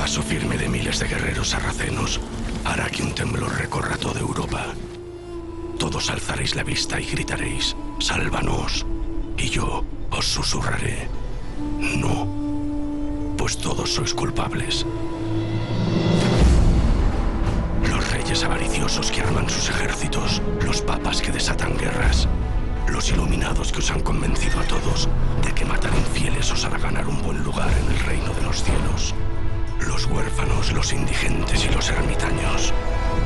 paso firme de miles de guerreros sarracenos hará que un temblor recorra toda Europa. Todos alzaréis la vista y gritaréis: «Sálvanos». Y yo os susurraré: «No, pues todos sois culpables». Los reyes avariciosos que arman sus ejércitos, los papas que desatan guerras, los iluminados que os han convencido a todos de que matar infieles os hará ganar un buen lugar en el reino de los cielos. Los huérfanos, los indigentes y los ermitaños.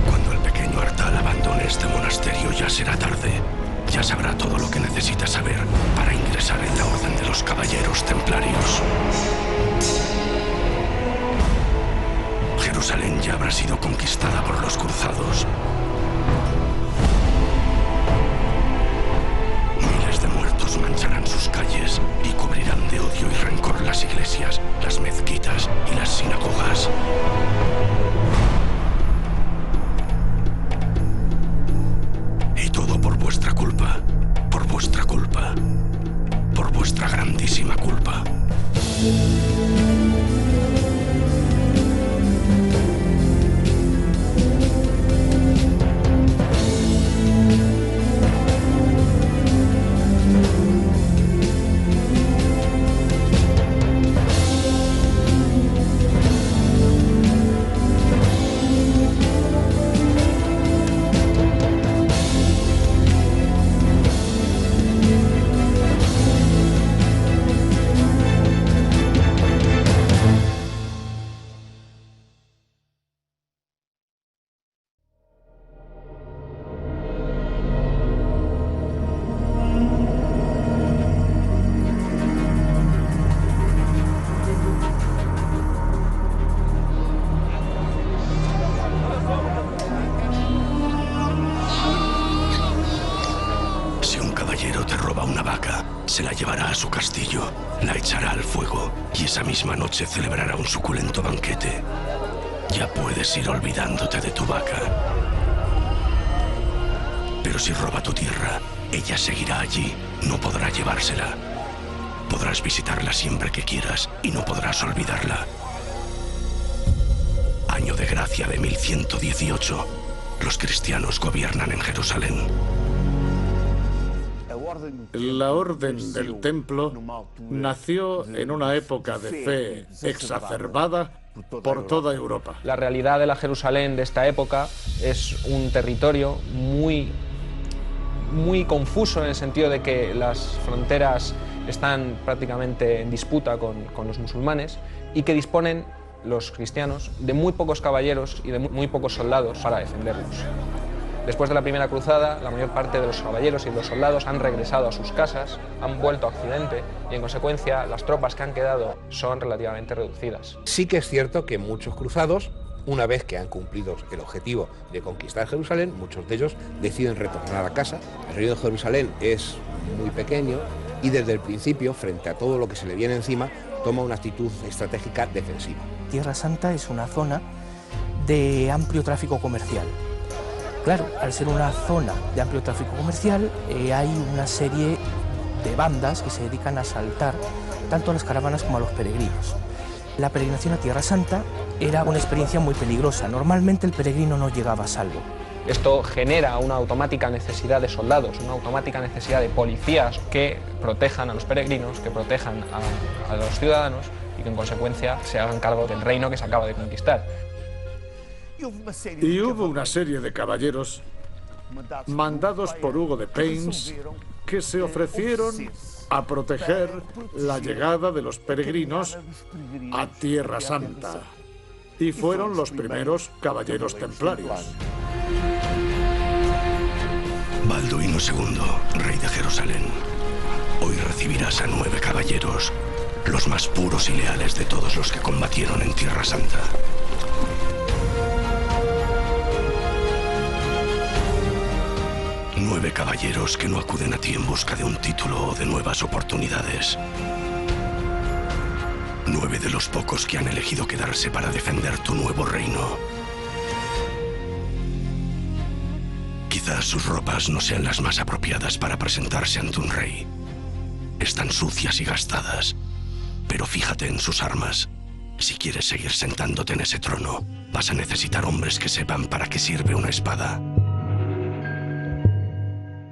Cuando el pequeño Artal abandone este monasterio ya será tarde. Ya sabrá todo lo que necesita saber para ingresar en la Orden de los Caballeros Templarios. Jerusalén ya habrá sido conquistada por los cruzados. Miles de muertos mancharán sus calles y cubrirán de odio y rencor las iglesias, las mezquitas y las sinagogas. Y todo por vuestra culpa, por vuestra culpa, por vuestra grandísima culpa. Se la llevará a su castillo, la echará al fuego y esa misma noche celebrará un suculento banquete. Ya puedes ir olvidándote de tu vaca. Pero si roba tu tierra, ella seguirá allí, no podrá llevársela. Podrás visitarla siempre que quieras y no podrás olvidarla. Año de gracia de 1118. Los cristianos gobiernan en Jerusalén. La Orden del Templo nació en una época de fe exacerbada por toda Europa. La realidad de la Jerusalén de esta época es un territorio muy confuso, en el sentido de que las fronteras están prácticamente en disputa con los musulmanes y que disponen los cristianos de muy pocos caballeros y de muy pocos soldados para defenderlos. Después de la primera cruzada, la mayor parte de los caballeros y los soldados han regresado a sus casas, han vuelto a Occidente y, en consecuencia, las tropas que han quedado son relativamente reducidas. Sí que es cierto que muchos cruzados, una vez que han cumplido el objetivo de conquistar Jerusalén, muchos de ellos deciden retornar a casa. El reino de Jerusalén es muy pequeño y desde el principio, frente a todo lo que se le viene encima, toma una actitud estratégica defensiva. Tierra Santa es una zona de amplio tráfico comercial. Claro, al ser una zona de amplio tráfico comercial, hay una serie de bandas que se dedican a asaltar tanto a las caravanas como a los peregrinos. La peregrinación a Tierra Santa era una experiencia muy peligrosa. Normalmente el peregrino no llegaba a salvo. Esto genera una automática necesidad de soldados, una automática necesidad de policías que protejan a los peregrinos, que protejan a los ciudadanos y que, en consecuencia, se hagan cargo del reino que se acaba de conquistar. Y hubo una serie de caballeros mandados por Hugo de Payns que se ofrecieron a proteger la llegada de los peregrinos a Tierra Santa. Y fueron los primeros caballeros templarios. Balduino II, rey de Jerusalén, hoy recibirás a 9 caballeros, los más puros y leales de todos los que combatieron en Tierra Santa. 9 caballeros que no acuden a ti en busca de un título o de nuevas oportunidades. 9 de los pocos que han elegido quedarse para defender tu nuevo reino. Quizás sus ropas no sean las más apropiadas para presentarse ante un rey. Están sucias y gastadas, pero fíjate en sus armas. Si quieres seguir sentándote en ese trono, vas a necesitar hombres que sepan para qué sirve una espada.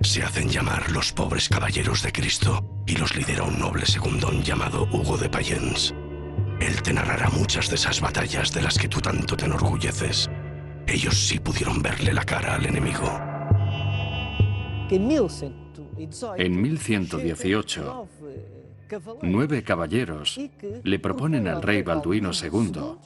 Se hacen llamar los pobres caballeros de Cristo y los lidera un noble segundón llamado Hugo de Payens. Él te narrará muchas de esas batallas de las que tú tanto te enorgulleces. Ellos sí pudieron verle la cara al enemigo. En 1118, 9 caballeros le proponen al rey Balduino II,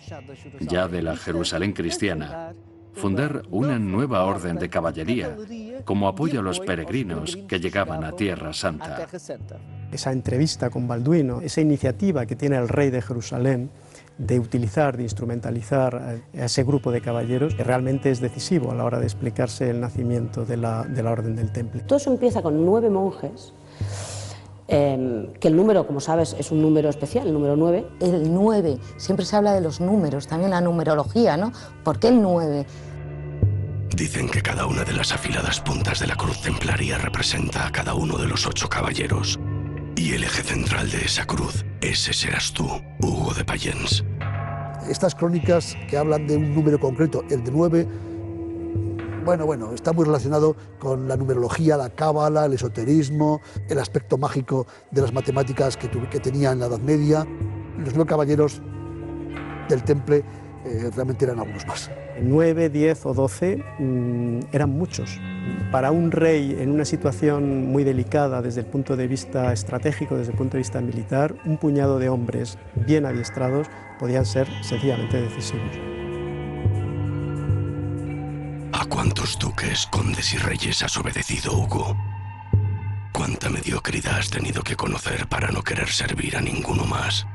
ya de la Jerusalén cristiana, fundar una nueva orden de caballería como apoyo a los peregrinos que llegaban a Tierra Santa. Esa entrevista con Balduino, esa iniciativa que tiene el rey de Jerusalén de utilizar, de instrumentalizar a ese grupo de caballeros, que realmente es decisivo a la hora de explicarse el nacimiento de la Orden del Temple. Todo eso empieza con 9 monjes, que el número, como sabes, es un número especial, el número 9. El 9, siempre se habla de los números, también la numerología, ¿no? ¿Por qué el 9? Dicen que cada una de las afiladas puntas de la cruz templaria representa a cada uno de los 8 caballeros. Y el eje central de esa cruz, ese serás tú, Hugo de Payens. Estas crónicas que hablan de un número concreto, el de 9, bueno, está muy relacionado con la numerología, la cábala, el esoterismo, el aspecto mágico de las matemáticas que tenía en la Edad Media. Los 9 caballeros del Temple realmente eran algunos más. 9, 10 o 12 eran muchos. Para un rey en una situación muy delicada desde el punto de vista estratégico, desde el punto de vista militar, un puñado de hombres bien adiestrados podían ser sencillamente decisivos. ¿A cuántos duques, condes y reyes has obedecido, Hugo? ¿Cuánta mediocridad has tenido que conocer para no querer servir a ninguno más?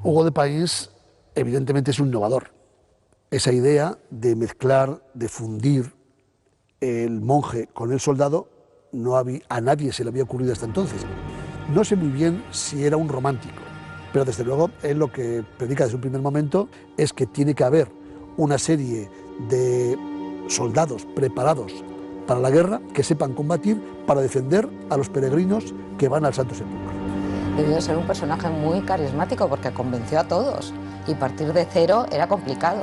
Hugo de Payens evidentemente es un innovador. Esa idea de mezclar, de fundir el monje con el soldado, a nadie se le había ocurrido hasta entonces. No sé muy bien si era un romántico, pero desde luego él lo que predica desde un primer momento es que tiene que haber una serie de soldados preparados para la guerra, que sepan combatir para defender a los peregrinos que van al Santo Sepulcro. Debió de ser un personaje muy carismático porque convenció a todos y partir de cero era complicado.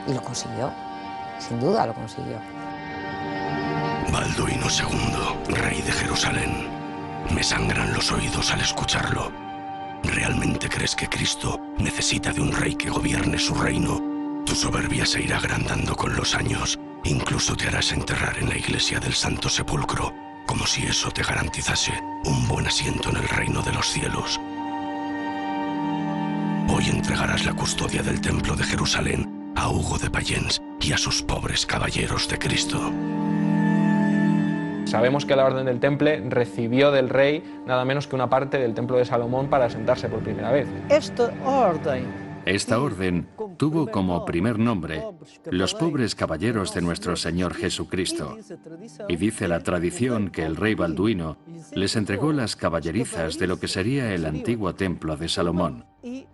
Y lo consiguió, sin duda lo consiguió. Balduino II, rey de Jerusalén. Me sangran los oídos al escucharlo. ¿Realmente crees que Cristo necesita de un rey que gobierne su reino? Tu soberbia se irá agrandando con los años. Incluso te harás enterrar en la iglesia del Santo Sepulcro, como si eso te garantizase un buen asiento en el reino de los cielos. Hoy entregarás la custodia del templo de Jerusalén a Hugo de Payens y a sus pobres caballeros de Cristo. Sabemos que la Orden del Temple recibió del rey nada menos que una parte del Templo de Salomón para asentarse por primera vez. Esta orden tuvo como primer nombre los pobres caballeros de nuestro Señor Jesucristo. Y dice la tradición que el rey Balduino les entregó las caballerizas de lo que sería el antiguo Templo de Salomón.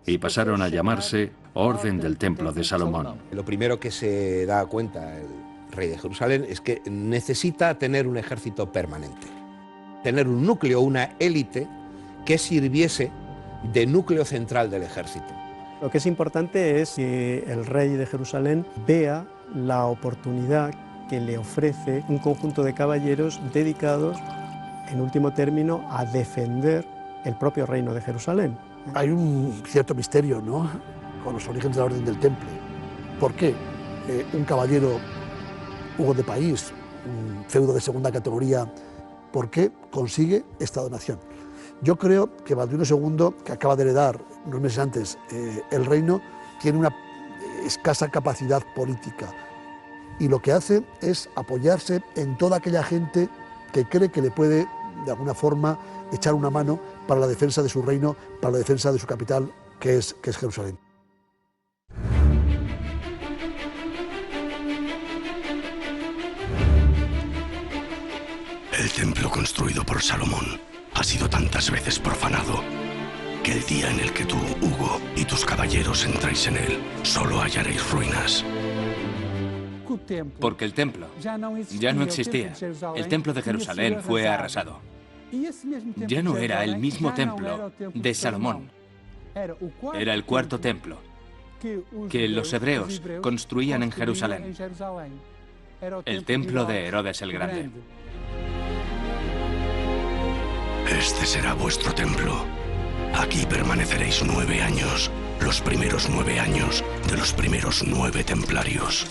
Y pasaron a llamarse Orden del Templo de Salomón. Lo primero que se da cuenta el rey de Jerusalén es que necesita tener un ejército permanente. Tener un núcleo, una élite que sirviese de núcleo central del ejército. Lo que es importante es que el rey de Jerusalén vea la oportunidad que le ofrece un conjunto de caballeros dedicados, en último término, a defender el propio reino de Jerusalén. Hay un cierto misterio, ¿no?, con los orígenes de la Orden del Temple. ¿Por qué un caballero, Hugo de Payens, un feudo de segunda categoría, por qué consigue esta donación? Yo creo que Balduino II, que acaba de heredar unos meses antes el reino, tiene una escasa capacidad política y lo que hace es apoyarse en toda aquella gente que cree que le puede, de alguna forma, echar una mano para la defensa de su reino, para la defensa de su capital, que es Jerusalén. El templo construido por Salomón ha sido tantas veces profanado que el día en el que tú, Hugo, y tus caballeros entráis en él, solo hallaréis ruinas. Porque el templo ya no existía. El templo de Jerusalén fue arrasado. Ya no era el mismo templo de Salomón. Era el cuarto templo que los hebreos construían en Jerusalén. El templo de Herodes el Grande. Este será vuestro templo. Aquí permaneceréis 9 años, los primeros 9 años de los primeros 9 templarios.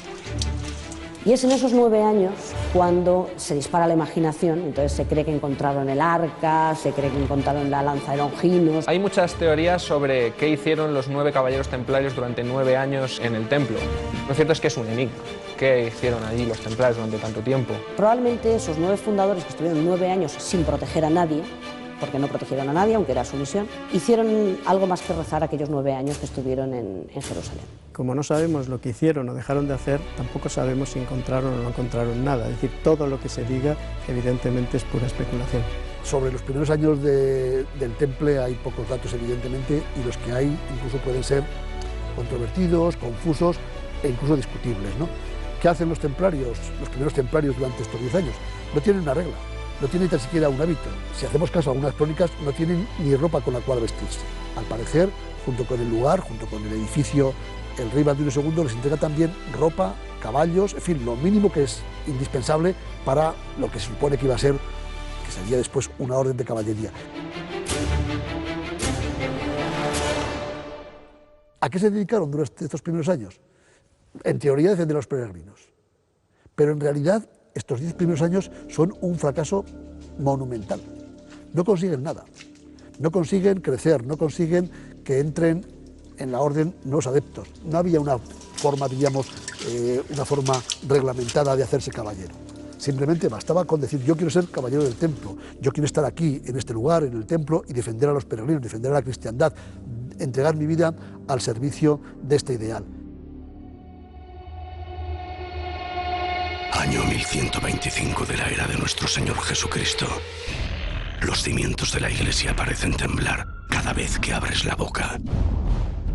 Y es en esos 9 años cuando se dispara la imaginación, entonces se cree que encontraron el arca, se cree que encontraron la lanza de Longinos. Hay muchas teorías sobre qué hicieron los 9 caballeros templarios durante 9 años en el templo. Lo cierto es que es un enigma. ¿Qué hicieron allí los templarios durante tanto tiempo? Probablemente esos 9 fundadores que estuvieron 9 años sin proteger a nadie, porque no protegieron a nadie, aunque era su misión, hicieron algo más que rezar aquellos 9 años que estuvieron en Jerusalén. Como no sabemos lo que hicieron o dejaron de hacer, tampoco sabemos si encontraron o no encontraron nada. Es decir, todo lo que se diga, evidentemente, es pura especulación. Sobre los primeros años del Temple hay pocos datos, evidentemente, y los que hay incluso pueden ser controvertidos, confusos e incluso discutibles, ¿no? ¿Qué hacen los templarios, los primeros templarios durante estos 10 años? No tienen una regla. No tienen ni tan siquiera un hábito. Si hacemos caso a algunas crónicas, no tienen ni ropa con la cual vestirse. Al parecer, junto con el lugar, junto con el edificio, el rey Balduino II les entrega también ropa, caballos, en fin, lo mínimo que es indispensable para lo que se supone que iba a ser, que sería después una orden de caballería. ¿A qué se dedicaron durante estos primeros años? En teoría, defender a los peregrinos. Pero en realidad, estos 10 primeros años son un fracaso monumental. No consiguen nada, no consiguen crecer, no consiguen que entren en la orden nuevos adeptos. No había una forma, diríamos, una forma reglamentada de hacerse caballero. Simplemente bastaba con decir, yo quiero ser caballero del templo, yo quiero estar aquí, en este lugar, en el templo, y defender a los peregrinos, defender a la cristiandad, entregar mi vida al servicio de este ideal. Año 1125 de la era de nuestro Señor Jesucristo. Los cimientos de la iglesia parecen temblar cada vez que abres la boca.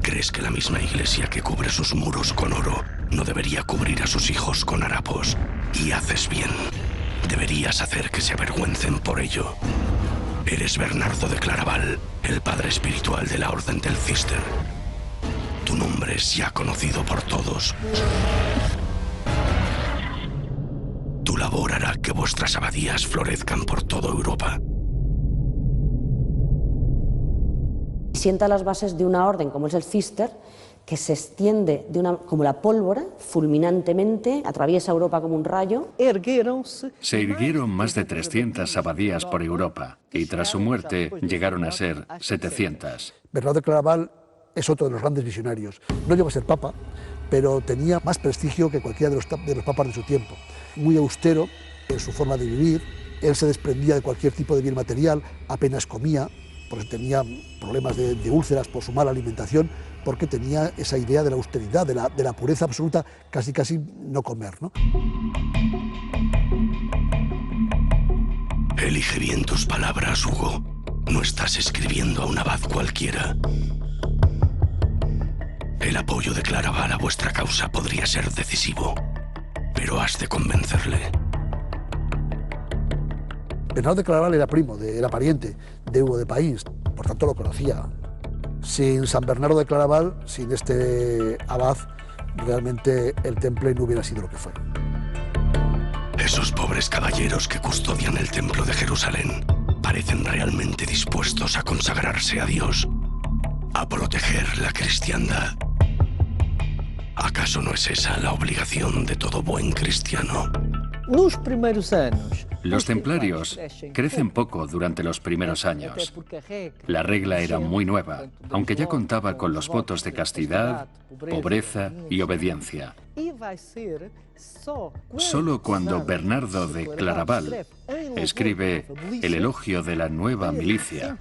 ¿Crees que la misma iglesia que cubre sus muros con oro no debería cubrir a sus hijos con harapos? Y haces bien. Deberías hacer que se avergüencen por ello. Eres Bernardo de Claraval, el padre espiritual de la Orden del Císter. Tu nombre es ya conocido por todos. Tu labor hará que vuestras abadías florezcan por toda Europa. Sienta las bases de una orden como es el Císter, que se extiende como la pólvora, fulminantemente, atraviesa Europa como un rayo. Se irguieron más de 300 abadías por Europa y tras su muerte llegaron a ser 700. Bernardo de Claraval es otro de los grandes visionarios. No llegó a ser papa, pero tenía más prestigio que cualquiera de los papas de su tiempo. Muy austero en su forma de vivir, él se desprendía de cualquier tipo de bien material, apenas comía, porque tenía problemas de úlceras por su mala alimentación, porque tenía esa idea de la austeridad, de la pureza absoluta, casi no comer, ¿no? Elige bien tus palabras, Hugo. No estás escribiendo a un abad cualquiera. El apoyo de Claraval a vuestra causa podría ser decisivo, pero has de convencerle. Bernardo de Claraval era pariente de Hugo de País, por tanto lo conocía. Sin San Bernardo de Claraval, sin este abad, realmente el Temple no hubiera sido lo que fue. Esos pobres caballeros que custodian el templo de Jerusalén parecen realmente dispuestos a consagrarse a Dios, a proteger la cristiandad. ¿Acaso no es esa la obligación de todo buen cristiano? Los templarios crecen poco durante los primeros años. La regla era muy nueva, aunque ya contaba con los votos de castidad, pobreza y obediencia. Solo cuando Bernardo de Claraval escribe el elogio de la nueva milicia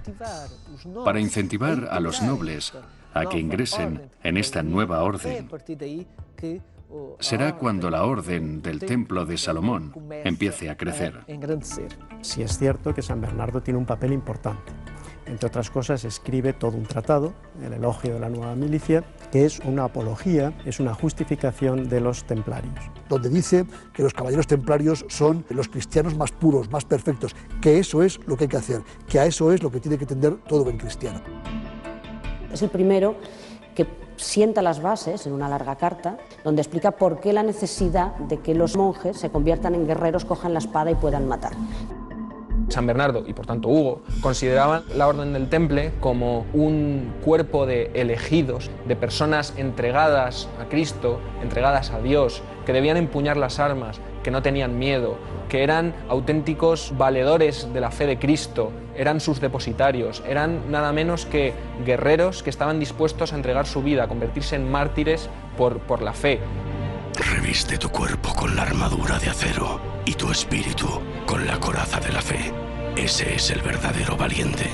para incentivar a los nobles a que ingresen en esta nueva orden, será cuando la orden del Templo de Salomón empiece a crecer. Sí es cierto que San Bernardo tiene un papel importante. Entre otras cosas, escribe todo un tratado, el elogio de la nueva milicia, que es una apología, es una justificación de los templarios. Donde dice que los caballeros templarios son los cristianos más puros, más perfectos, que eso es lo que hay que hacer, que a eso es lo que tiene que tender todo buen cristiano. Es el primero que sienta las bases en una larga carta donde explica por qué la necesidad de que los monjes se conviertan en guerreros, cojan la espada y puedan matar. San Bernardo y por tanto Hugo consideraban la Orden del Temple como un cuerpo de elegidos, de personas entregadas a Cristo, entregadas a Dios, que debían empuñar las armas, que no tenían miedo, que eran auténticos valedores de la fe de Cristo, eran sus depositarios, eran nada menos que guerreros que estaban dispuestos a entregar su vida, a convertirse en mártires por la fe. Reviste tu cuerpo con la armadura de acero y tu espíritu con la coraza de la fe. Ese es el verdadero valiente.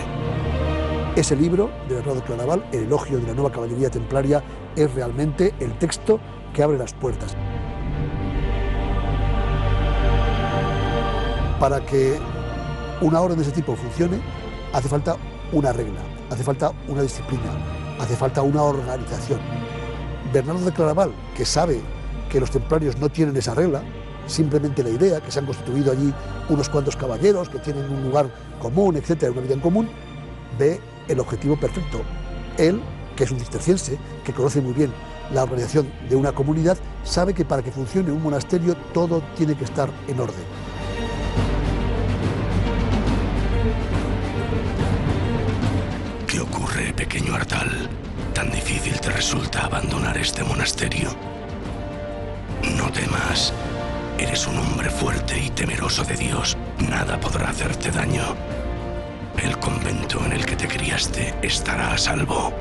Ese libro de Bernardo de Claraval, El elogio de la nueva caballería templaria, es realmente el texto que abre las puertas. Para que una orden de ese tipo funcione, hace falta una regla, hace falta una disciplina, hace falta una organización. Bernardo de Claraval, que sabe que los templarios no tienen esa regla, simplemente la idea, que se han constituido allí unos cuantos caballeros, que tienen un lugar común, etcétera, una vida en común, ve el objetivo perfecto. Él, que es un cisterciense, que conoce muy bien la organización de una comunidad, sabe que para que funcione un monasterio todo tiene que estar en orden. ¿Qué ocurre, pequeño Ardal? ¿Tan difícil te resulta abandonar este monasterio? No temas. Eres un hombre fuerte y temeroso de Dios. Nada podrá hacerte daño. El convento en el que te criaste estará a salvo.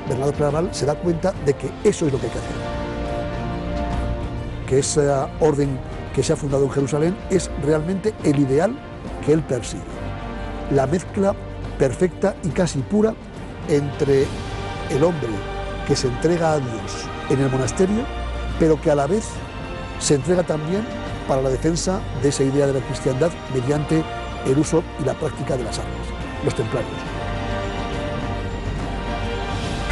Bernardo Claraval se da cuenta de que eso es lo que hay que hacer. Que esa orden que se ha fundado en Jerusalén es realmente el ideal que él persigue. La mezcla perfecta y casi pura entre el hombre que se entrega a Dios en el monasterio, pero que a la vez se entrega también para la defensa de esa idea de la cristiandad mediante el uso y la práctica de las armas, los templarios.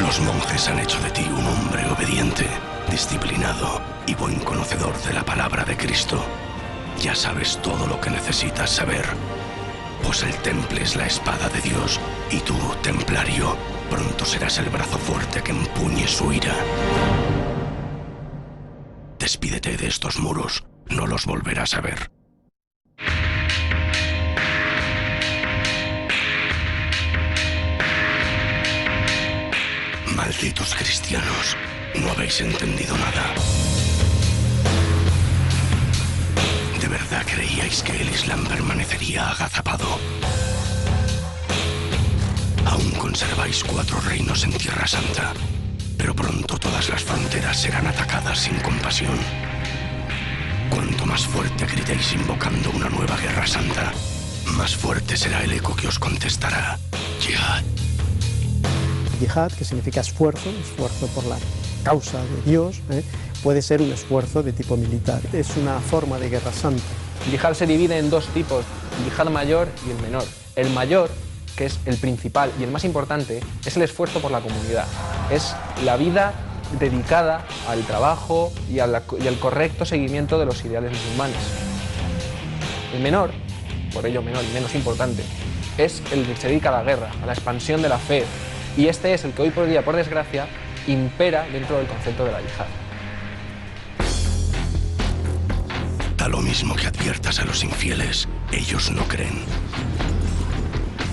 Los monjes han hecho de ti un hombre obediente, disciplinado y buen conocedor de la palabra de Cristo. Ya sabes todo lo que necesitas saber, pues el temple es la espada de Dios y tú, templario, pronto serás el brazo fuerte que empuñe su ira. Despídete de estos muros, no los volverás a ver. Malditos cristianos, no habéis entendido nada. ¿De verdad creíais que el Islam permanecería agazapado? Aún conserváis 4 reinos en Tierra Santa, pero pronto todas las fronteras serán atacadas sin compasión. Cuanto más fuerte gritéis invocando una nueva guerra santa, más fuerte será el eco que os contestará: Jihad. Jihad, que significa esfuerzo por la causa de Dios, puede ser un esfuerzo de tipo militar. Es una forma de guerra santa. El yihad se divide en 2 tipos, el yihad mayor y el menor. El mayor, que es el principal y el más importante, es el esfuerzo por la comunidad. Es la vida dedicada al trabajo y al correcto seguimiento de los ideales musulmanes. El menor, por ello menor y menos importante, es el que se dedica a la guerra, a la expansión de la fe. Y este es el que hoy por día, por desgracia, impera dentro del concepto de la yihad. Da lo mismo que adviertas a los infieles, ellos no creen.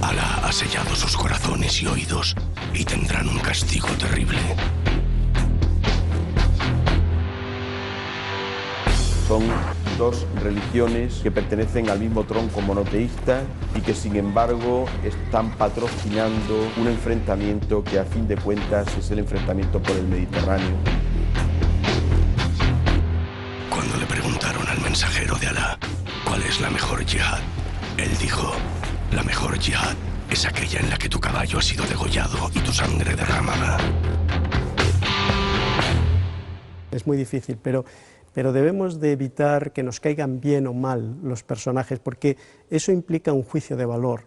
Alá ha sellado sus corazones y oídos y tendrán un castigo terrible. Son 2 religiones que pertenecen al mismo tronco monoteísta y que sin embargo están patrocinando un enfrentamiento que a fin de cuentas es el enfrentamiento por el Mediterráneo. Cuando le preguntaron al mensajero de Alá cuál es la mejor yihad, él dijo: la mejor yihad es aquella en la que tu caballo ha sido degollado y tu sangre derramada. Es muy difícil, pero debemos de evitar que nos caigan bien o mal los personajes, porque eso implica un juicio de valor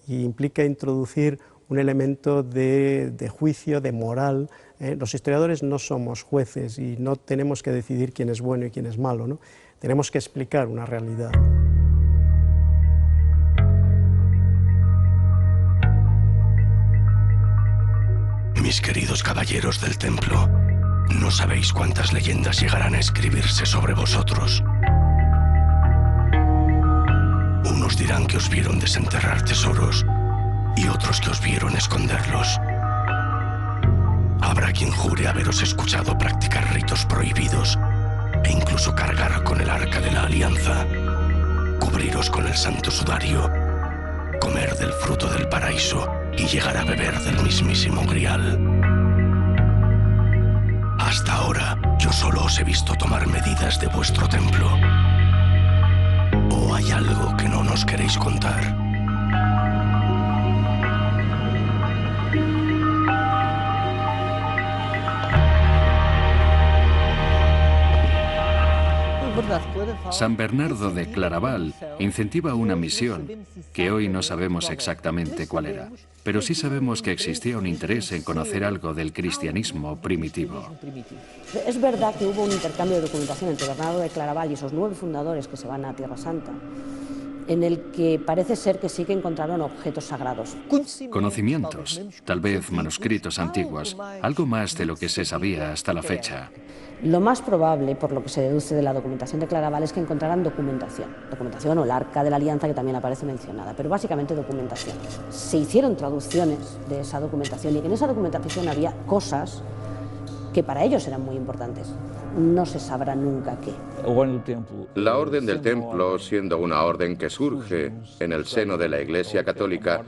y implica introducir un elemento de juicio, de moral. Los historiadores no somos jueces y no tenemos que decidir quién es bueno y quién es malo, ¿no? Tenemos que explicar una realidad. Mis queridos caballeros del templo, no sabéis cuántas leyendas llegarán a escribirse sobre vosotros. Unos dirán que os vieron desenterrar tesoros y otros que os vieron esconderlos. Habrá quien jure haberos escuchado practicar ritos prohibidos e incluso cargar con el arca de la alianza, cubriros con el santo sudario, comer del fruto del paraíso y llegar a beber del mismísimo grial. Hasta ahora, yo solo os he visto tomar medidas de vuestro templo. ¿O hay algo que no nos queréis contar? San Bernardo de Claraval incentiva una misión que hoy no sabemos exactamente cuál era, pero sí sabemos que existía un interés en conocer algo del cristianismo primitivo. Es verdad que hubo un intercambio de documentación entre Bernardo de Claraval y esos 9 fundadores que se van a Tierra Santa, en el que parece ser que sí que encontraron objetos sagrados. Conocimientos, tal vez manuscritos antiguos, algo más de lo que se sabía hasta la fecha. Lo más probable, por lo que se deduce de la documentación de Claraval, es que encontraran documentación o el Arca de la Alianza, que también aparece mencionada, pero básicamente documentación. Se hicieron traducciones de esa documentación y que en esa documentación había cosas que para ellos eran muy importantes. No se sabrá nunca qué. La Orden del Templo, siendo una orden que surge en el seno de la Iglesia Católica,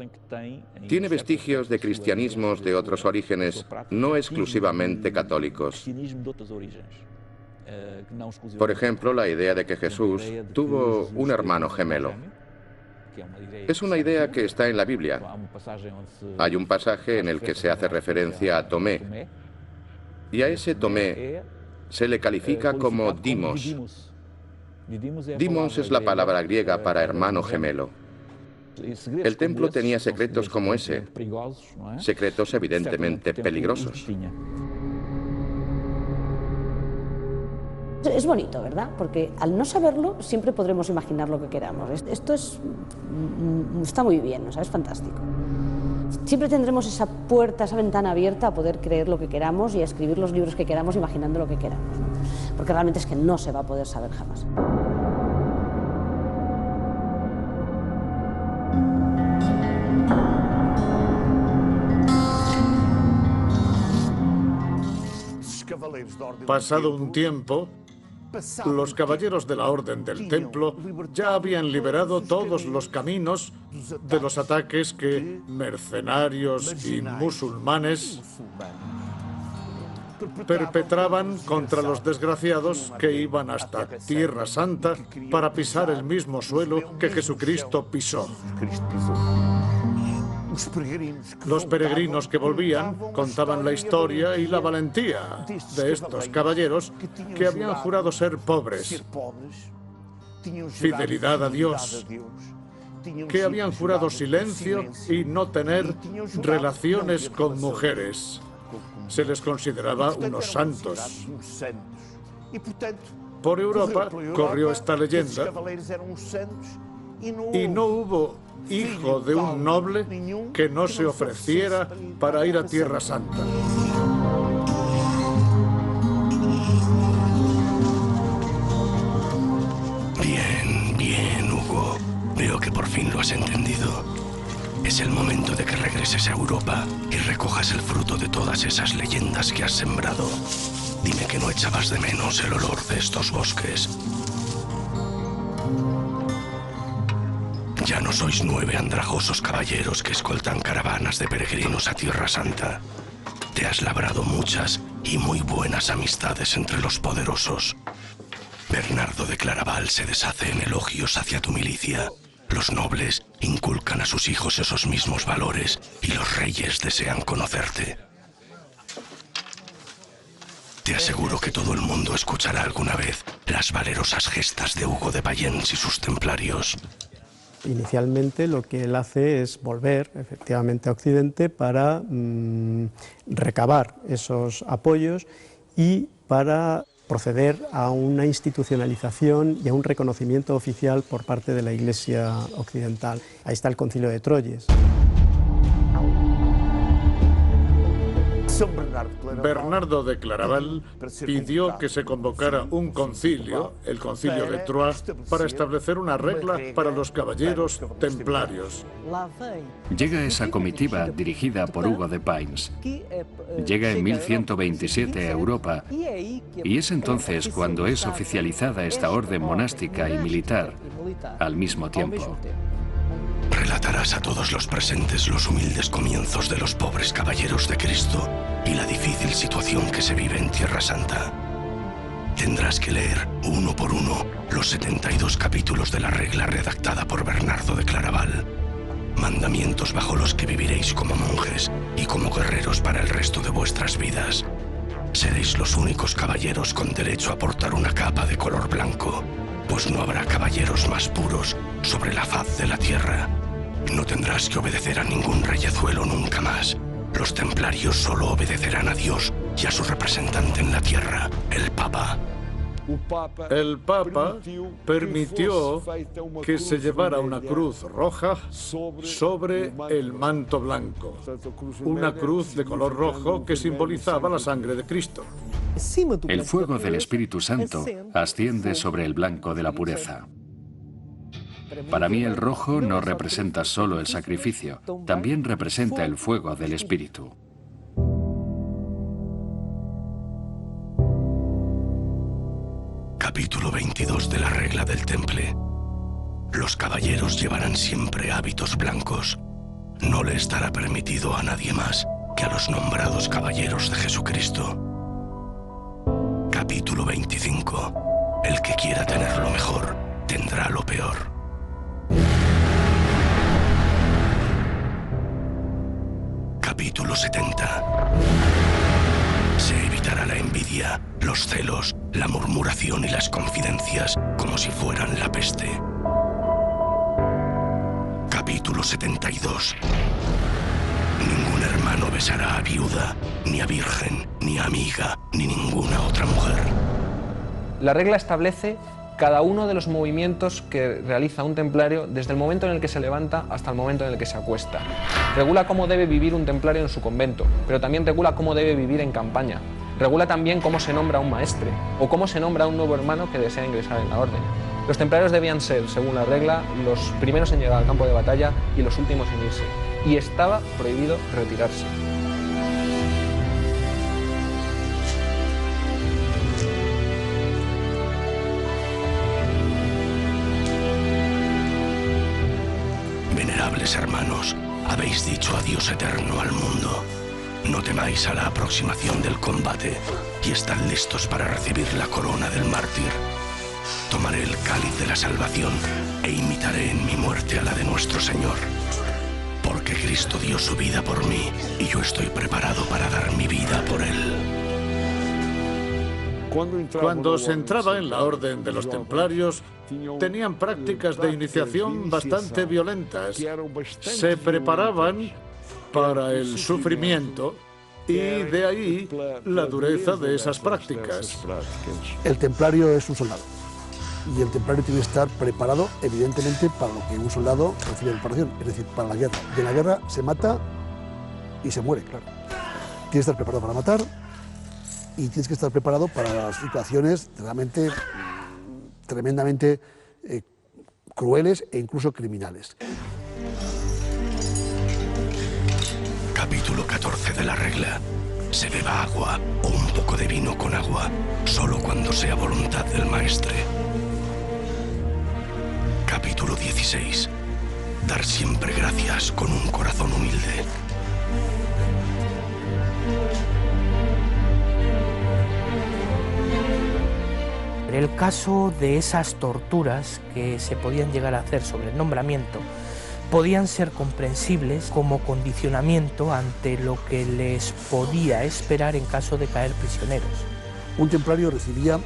tiene vestigios de cristianismos de otros orígenes, no exclusivamente católicos. Por ejemplo, la idea de que Jesús tuvo un hermano gemelo. Es una idea que está en la Biblia. Hay un pasaje en el que se hace referencia a Tomé, y a ese Tomé se le califica como Dimos. Dimos es la palabra griega para hermano gemelo. El templo tenía secretos como ese, secretos evidentemente peligrosos. Es bonito, ¿verdad? Porque al no saberlo siempre podremos imaginar lo que queramos. Esto está muy bien, ¿no? Es fantástico. Siempre tendremos esa puerta, esa ventana abierta a poder creer lo que queramos y a escribir los libros que queramos imaginando lo que queramos, ¿no? Porque realmente es que no se va a poder saber jamás. Pasado un tiempo, los caballeros de la Orden del Templo ya habían liberado todos los caminos de los ataques que mercenarios y musulmanes perpetraban contra los desgraciados que iban hasta Tierra Santa para pisar el mismo suelo que Jesucristo pisó. Los peregrinos que volvían contaban la historia y la valentía de estos caballeros que habían jurado ser pobres, fidelidad a Dios, que habían jurado silencio y no tener relaciones con mujeres. Se les consideraba unos santos. Por Europa corrió esta leyenda y no hubo hijo de un noble que no se ofreciera para ir a Tierra Santa. Bien, bien, Hugo. Veo que por fin lo has entendido. Es el momento de que regreses a Europa y recojas el fruto de todas esas leyendas que has sembrado. Dime que no echabas de menos el olor de estos bosques. Ya no sois 9 andrajosos caballeros que escoltan caravanas de peregrinos a Tierra Santa. Te has labrado muchas y muy buenas amistades entre los poderosos. Bernardo de Claraval se deshace en elogios hacia tu milicia. Los nobles inculcan a sus hijos esos mismos valores y los reyes desean conocerte. Te aseguro que todo el mundo escuchará alguna vez las valerosas gestas de Hugo de Payens y sus templarios. Inicialmente lo que él hace es volver efectivamente a Occidente para recabar esos apoyos y para proceder a una institucionalización y a un reconocimiento oficial por parte de la Iglesia occidental. Ahí está el Concilio de Troyes. Bernardo de Claraval pidió que se convocara un concilio, el concilio de Troyes, para establecer una regla para los caballeros templarios. Llega esa comitiva dirigida por Hugo de Payns. Llega en 1127 a Europa y es entonces cuando es oficializada esta orden monástica y militar al mismo tiempo. Relatarás a todos los presentes los humildes comienzos de los pobres caballeros de Cristo y la difícil situación que se vive en Tierra Santa. Tendrás que leer uno por uno los 72 capítulos de la regla redactada por Bernardo de Claraval. Mandamientos bajo los que viviréis como monjes y como guerreros para el resto de vuestras vidas. Seréis los únicos caballeros con derecho a portar una capa de color blanco, pues no habrá caballeros más puros sobre la faz de la tierra. No tendrás que obedecer a ningún reyezuelo nunca más. Los templarios solo obedecerán a Dios y a su representante en la tierra, el Papa. El Papa permitió que se llevara una cruz roja sobre el manto blanco, una cruz de color rojo que simbolizaba la sangre de Cristo. El fuego del Espíritu Santo asciende sobre el blanco de la pureza. Para mí el rojo no representa solo el sacrificio, también representa el fuego del Espíritu. Capítulo 22 de la regla del Temple. Los caballeros llevarán siempre hábitos blancos. No le estará permitido a nadie más que a los nombrados caballeros de Jesucristo. Capítulo 25. El que quiera tener lo mejor, tendrá lo peor. Capítulo 70. Se evitará la envidia, los celos, la murmuración y las confidencias como si fueran la peste. Capítulo 72. Ningún hermano besará a viuda, ni a virgen, ni a amiga, ni ninguna otra mujer. La regla establece cada uno de los movimientos que realiza un templario desde el momento en el que se levanta hasta el momento en el que se acuesta. Regula cómo debe vivir un templario en su convento, pero también regula cómo debe vivir en campaña. Regula también cómo se nombra un maestre o cómo se nombra un nuevo hermano que desea ingresar en la orden. Los templarios debían ser, según la regla, los primeros en llegar al campo de batalla y los últimos en irse. Y estaba prohibido retirarse. Venerables hermanos, habéis dicho adiós eterno al mundo. No temáis a la aproximación del combate y estad listos para recibir la corona del mártir. Tomaré el cáliz de la salvación e imitaré en mi muerte a la de nuestro Señor. Porque Cristo dio su vida por mí y yo estoy preparado para dar mi vida por Él. Cuando se entraba en la orden de los templarios, tenían prácticas de iniciación bastante violentas. Se preparaban para el sufrimiento y de ahí la dureza de esas prácticas. El templario es un soldado y el templario tiene que estar preparado, evidentemente, para lo que un soldado recibe de preparación, es decir, para la guerra. Y en la guerra se mata y se muere, claro. Tienes que estar preparado para matar y tienes que estar preparado para las situaciones realmente tremendamente crueles e incluso criminales. Capítulo 14 de la regla. Se beba agua o un poco de vino con agua, solo cuando sea voluntad del maestre. Capítulo 16. Dar siempre gracias con un corazón humilde. En el caso de esas torturas que se podían llegar a hacer sobre el nombramiento, podían ser comprensibles como condicionamiento ante lo que les podía esperar en caso de caer prisioneros. Un templario recibía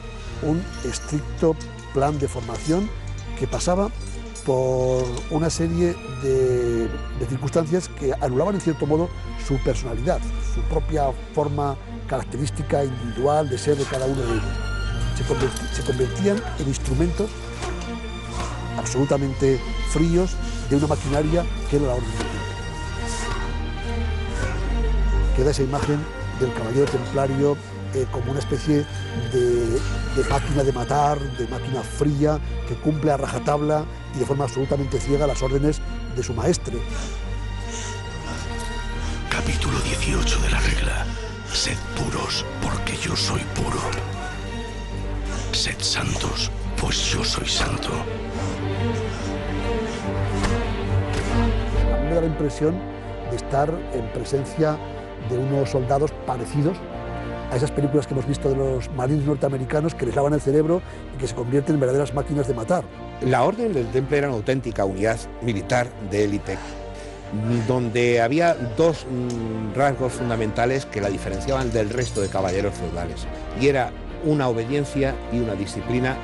un estricto plan de formación que pasaba por una serie de circunstancias que anulaban en cierto modo su personalidad, su propia forma característica individual de ser de cada uno de ellos. Se convertían en instrumentos absolutamente fríos de una maquinaria que era la orden del temple. Queda esa imagen del caballero templario como una especie de máquina de matar, de máquina fría, que cumple a rajatabla y de forma absolutamente ciega las órdenes de su maestre. Capítulo 18 de la regla. Sed puros, porque yo soy puro. Sed santos, pues yo soy santo. A mí me da la impresión de estar en presencia de unos soldados parecidos a esas películas que hemos visto de los marines norteamericanos que les lavan el cerebro y que se convierten en verdaderas máquinas de matar. La Orden del Temple era una auténtica unidad militar de élite, donde había dos rasgos fundamentales que la diferenciaban del resto de caballeros feudales, y era una obediencia y una disciplina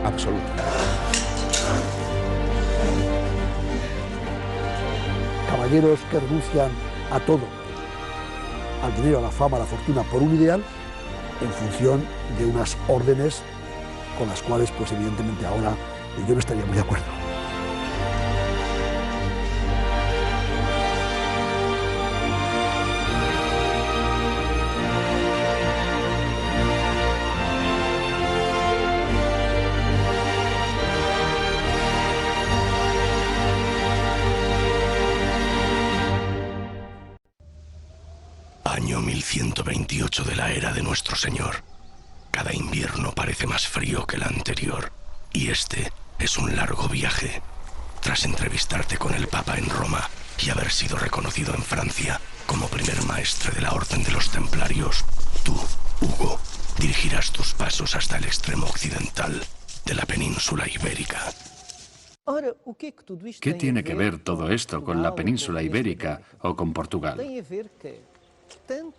absoluta. Caballeros que renuncian a todo, al dinero, a la fama, a la fortuna, por un ideal, en función de unas órdenes con las cuales, pues evidentemente ahora yo no estaría muy de acuerdo. Año 1128 de la era de nuestro Señor. Cada invierno parece más frío que el anterior. Y este es un largo viaje. Tras entrevistarte con el Papa en Roma y haber sido reconocido en Francia como primer maestre de la Orden de los Templarios, tú, Hugo, dirigirás tus pasos hasta el extremo occidental de la península ibérica. ¿Qué tiene que ver todo esto con la península ibérica o con Portugal?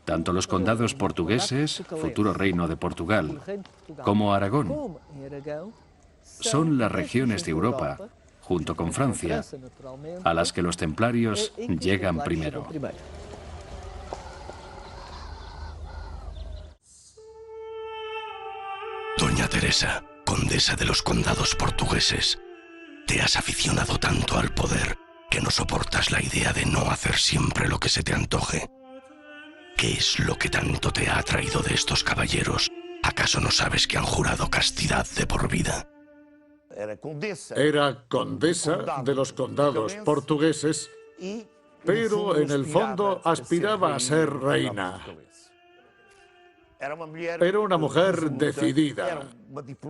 Tanto los condados portugueses, futuro reino de Portugal, como Aragón, son las regiones de Europa, junto con Francia, a las que los templarios llegan primero. Doña Teresa, condesa de los condados portugueses, te has aficionado tanto al poder que no soportas la idea de no hacer siempre lo que se te antoje. ¿Qué es lo que tanto te ha atraído de estos caballeros? ¿Acaso no sabes que han jurado castidad de por vida? Era condesa de los condados portugueses, pero en el fondo aspiraba a ser reina. Era una mujer decidida,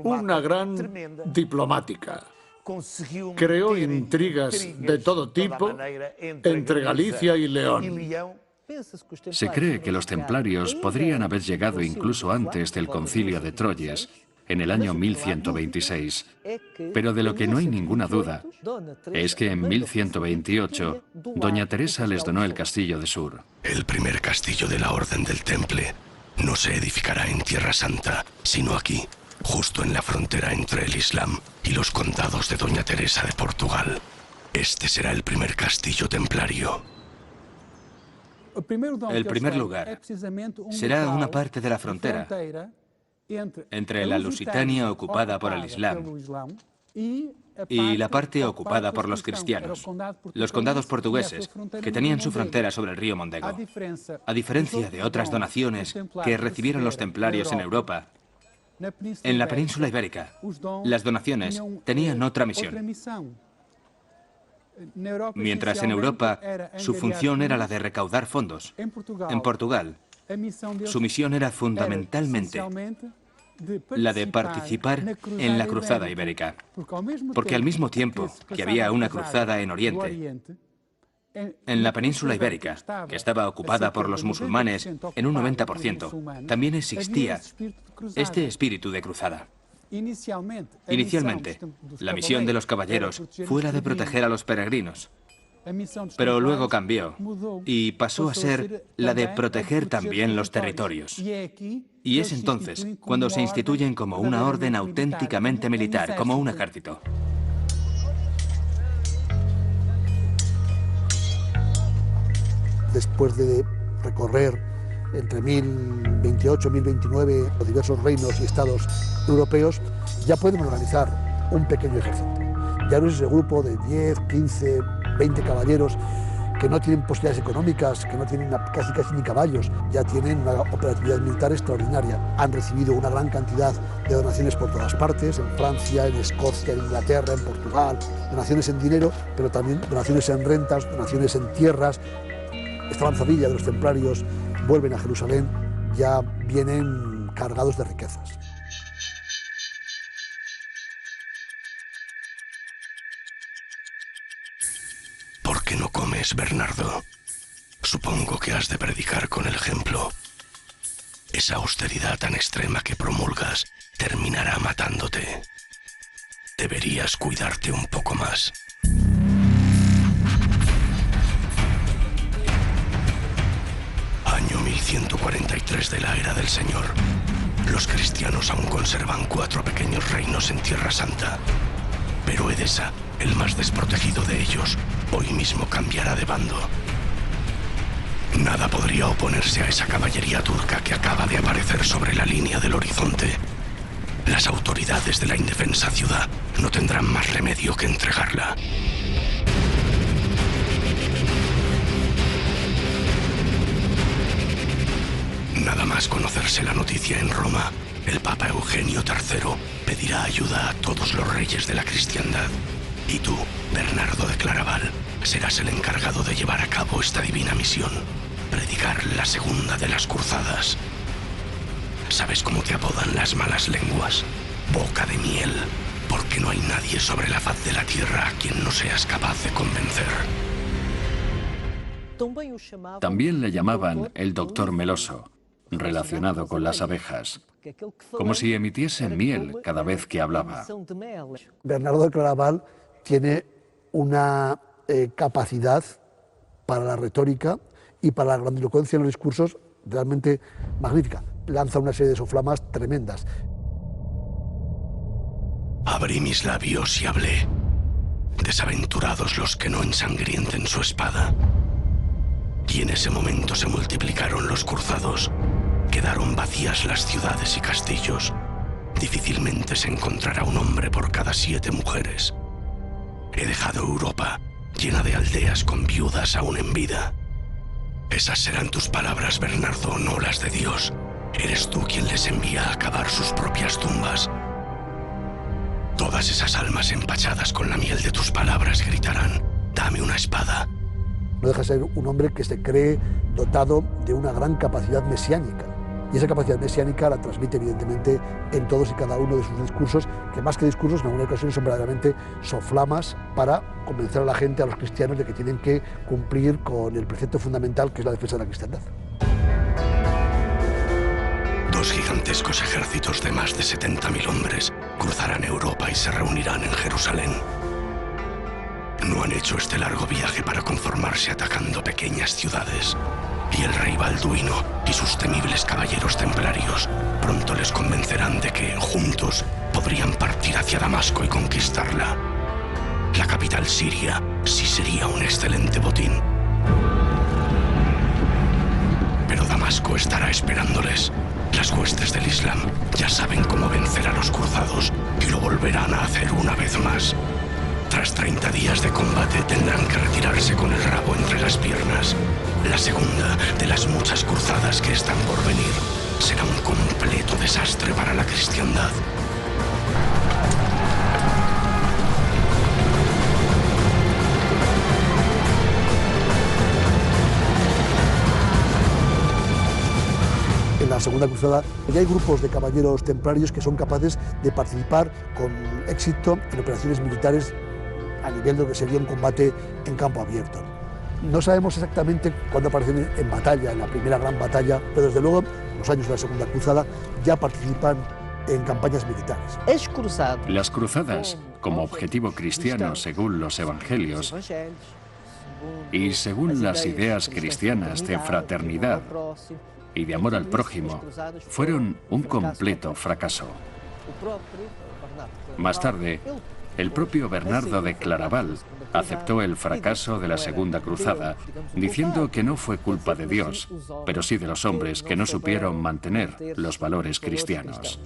una gran diplomática. Creó intrigas de todo tipo entre Galicia y León. Se cree que los templarios podrían haber llegado incluso antes del Concilio de Troyes, en el año 1126, pero de lo que no hay ninguna duda es que en 1128 Doña Teresa les donó el castillo de Sur. El primer castillo de la Orden del Temple no se edificará en Tierra Santa, sino aquí, justo en la frontera entre el Islam y los condados de Doña Teresa de Portugal. Este será el primer castillo templario. El primer lugar será una parte de la frontera entre la Lusitania ocupada por el Islam y la parte ocupada por los cristianos, los condados portugueses, que tenían su frontera sobre el río Mondego. A diferencia de otras donaciones que recibieron los templarios en Europa, en la península ibérica, las donaciones tenían otra misión. Mientras en Europa su función era la de recaudar fondos, en Portugal su misión era fundamentalmente la de participar en la cruzada ibérica. Porque al mismo tiempo que había una cruzada en Oriente, en la península ibérica, que estaba ocupada por los musulmanes en un 90%, también existía este espíritu de cruzada. Inicialmente, la misión de los caballeros fue la de proteger a los peregrinos, pero luego cambió y pasó a ser la de proteger también los territorios. Y es entonces cuando se instituyen como una orden auténticamente militar, como un ejército. Después de recorrer entre 1028 y 1029 los diversos reinos y estados europeos, ya pueden organizar un pequeño ejército. Ya no es ese grupo de 10, 15, 20 caballeros que no tienen posibilidades económicas, que no tienen casi ni caballos, ya tienen una operatividad militar extraordinaria. Han recibido una gran cantidad de donaciones por todas partes, en Francia, en Escocia, en Inglaterra, en Portugal, donaciones en dinero, pero también donaciones en rentas, donaciones en tierras. Esta avanzadilla de los templarios vuelven a Jerusalén, ya vienen cargados de riquezas. ¿Por qué no comes, Bernardo? Supongo que has de predicar con el ejemplo. Esa austeridad tan extrema que promulgas terminará matándote. Deberías cuidarte un poco más. Año 1143 de la era del Señor. Los cristianos aún conservan 4 pequeños reinos en Tierra Santa. Pero Edesa, el más desprotegido de ellos, hoy mismo cambiará de bando. Nada podría oponerse a esa caballería turca que acaba de aparecer sobre la línea del horizonte. Las autoridades de la indefensa ciudad no tendrán más remedio que entregarla. Nada más conocerse la noticia en Roma, el Papa Eugenio III pedirá ayuda a todos los reyes de la cristiandad. Y tú, Bernardo de Claraval, serás el encargado de llevar a cabo esta divina misión, predicar la segunda de las cruzadas. ¿Sabes cómo te apodan las malas lenguas? Boca de miel, porque no hay nadie sobre la faz de la tierra a quien no seas capaz de convencer. También le llamaban el doctor meloso, relacionado con las abejas, como si emitiese miel cada vez que hablaba. Bernardo de Claraval tiene una capacidad para la retórica y para la grandilocuencia en los discursos realmente magnífica. Lanza una serie de soflamas tremendas. Abrí mis labios y hablé. Desaventurados los que no ensangrienten su espada. Y en ese momento se multiplicaron los cruzados. Quedaron vacías las ciudades y castillos. Difícilmente se encontrará un hombre por cada 7 mujeres. He dejado Europa llena de aldeas con viudas aún en vida. Esas serán tus palabras, Bernardo, no las de Dios. Eres tú quien les envía a cavar sus propias tumbas. Todas esas almas empachadas con la miel de tus palabras gritarán: dame una espada. No deja de ser un hombre que se cree dotado de una gran capacidad mesiánica. Y esa capacidad mesiánica la transmite evidentemente en todos y cada uno de sus discursos, que más que discursos en algunas ocasiones son verdaderamente soflamas para convencer a la gente, a los cristianos, de que tienen que cumplir con el precepto fundamental que es la defensa de la cristiandad. 2 gigantescos ejércitos de más de 70.000 hombres cruzarán Europa y se reunirán en Jerusalén. No han hecho este largo viaje para conformarse atacando pequeñas ciudades. Y el rey Balduino y sus temibles caballeros templarios pronto les convencerán de que, juntos, podrían partir hacia Damasco y conquistarla. La capital siria sí sería un excelente botín. Pero Damasco estará esperándoles. Las huestes del Islam ya saben cómo vencer a los cruzados y lo volverán a hacer una vez más. Tras 30 días de combate tendrán que retirarse con el rabo entre las piernas. La segunda de las muchas cruzadas que están por venir será un completo desastre para la cristiandad. En la Segunda Cruzada ya hay grupos de caballeros templarios que son capaces de participar con éxito en operaciones militares a nivel de lo que sería un combate en campo abierto. No sabemos exactamente cuándo aparecen en batalla, en la primera gran batalla, pero desde luego en los años de la Segunda Cruzada ya participan en campañas militares. Las cruzadas, como objetivo cristiano según los evangelios y según las ideas cristianas de fraternidad y de amor al prójimo, fueron un completo fracaso. Más tarde, el propio Bernardo de Claraval aceptó el fracaso de la Segunda Cruzada, diciendo que no fue culpa de Dios, pero sí de los hombres que no supieron mantener los valores cristianos.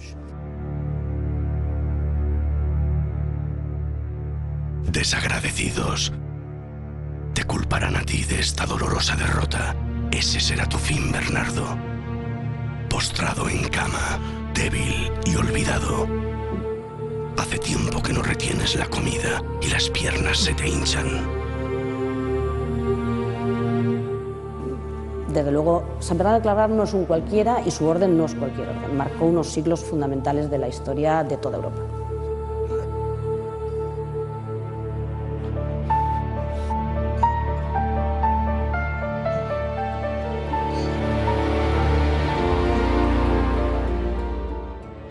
Desagradecidos, Te culparán a ti de esta dolorosa derrota. Ese será tu fin, Bernardo. Postrado en cama, débil y olvidado. Hace tiempo que no retienes la comida y las piernas se te hinchan. Desde luego, San Bernardo de Claraval no es un cualquiera y su orden no es cualquier orden. Marcó unos siglos fundamentales de la historia de toda Europa.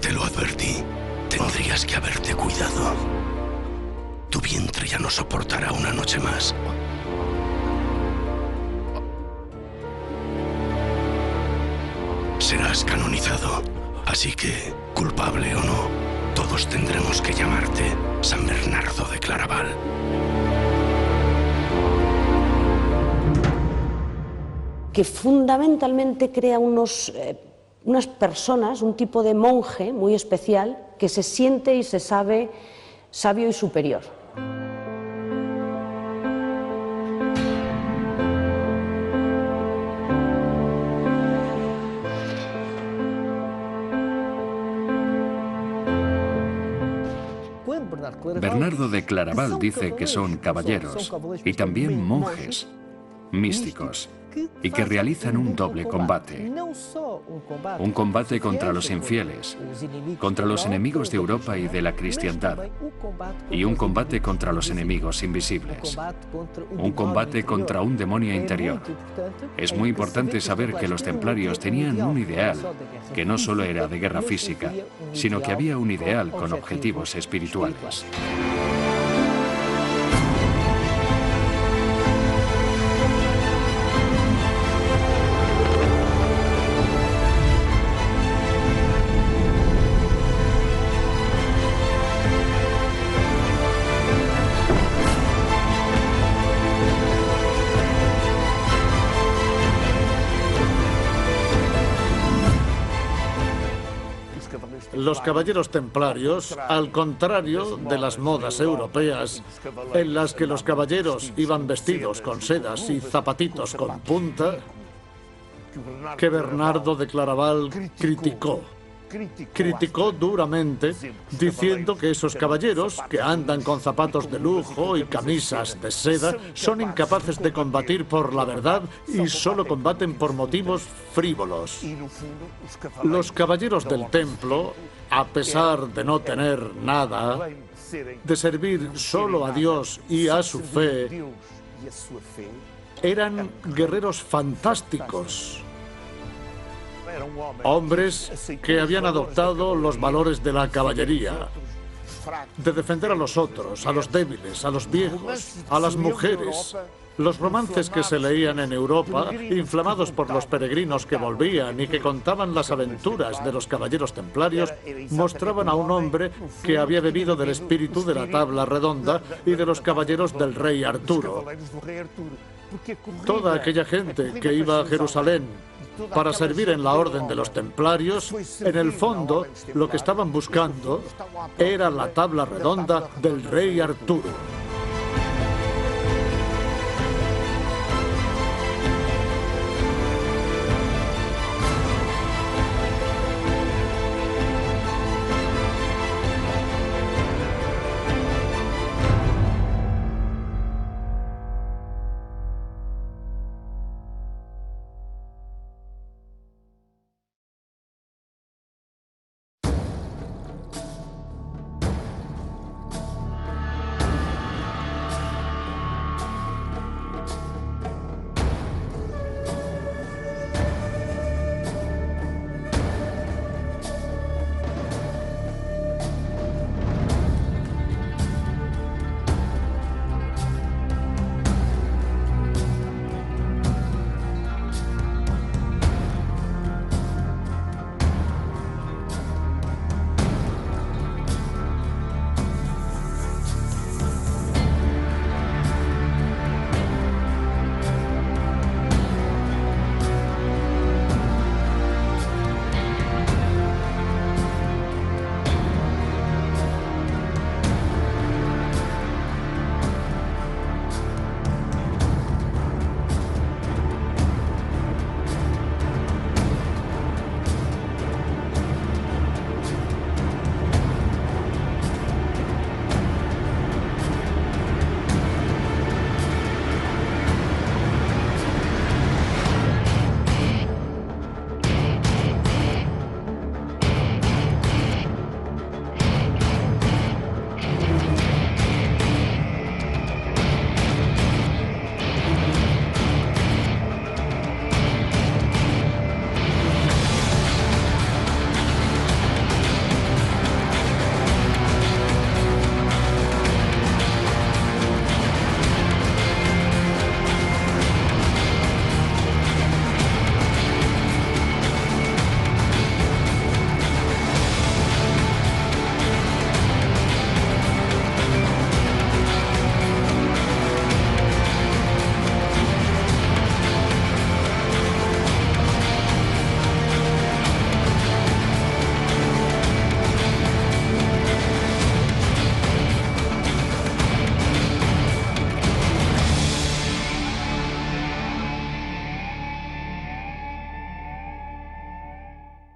Te lo advertí. Tendrías que haberte cuidado. Tu vientre ya no soportará una noche más. Serás canonizado, así que, culpable o no, todos tendremos que llamarte San Bernardo de Claraval. Que fundamentalmente crea unas personas, un tipo de monje muy especial que se siente y se sabe sabio y superior. Bernardo de Claraval dice que son caballeros y también monjes, místicos, y que realizan un doble combate. Un combate contra los infieles, contra los enemigos de Europa y de la cristiandad, y un combate contra los enemigos invisibles. Un combate contra un demonio interior. Es muy importante saber que los templarios tenían un ideal, que no solo era de guerra física, sino que había un ideal con objetivos espirituales. Los caballeros templarios, al contrario de las modas europeas, en las que los caballeros iban vestidos con sedas y zapatitos con punta, que Bernardo de Claraval criticó duramente, diciendo que esos caballeros, que andan con zapatos de lujo y camisas de seda, son incapaces de combatir por la verdad y solo combaten por motivos frívolos. Los caballeros del templo, a pesar de no tener nada, de servir solo a Dios y a su fe, eran guerreros fantásticos. Hombres que habían adoptado los valores de la caballería, de defender a los otros, a los débiles, a los viejos, a las mujeres. Los romances que se leían en Europa, inflamados por los peregrinos que volvían y que contaban las aventuras de los caballeros templarios, mostraban a un hombre que había bebido del espíritu de la tabla redonda y de los caballeros del rey Arturo. Toda aquella gente que iba a Jerusalén para servir en la orden de los templarios, en el fondo lo que estaban buscando era la tabla redonda del rey Arturo.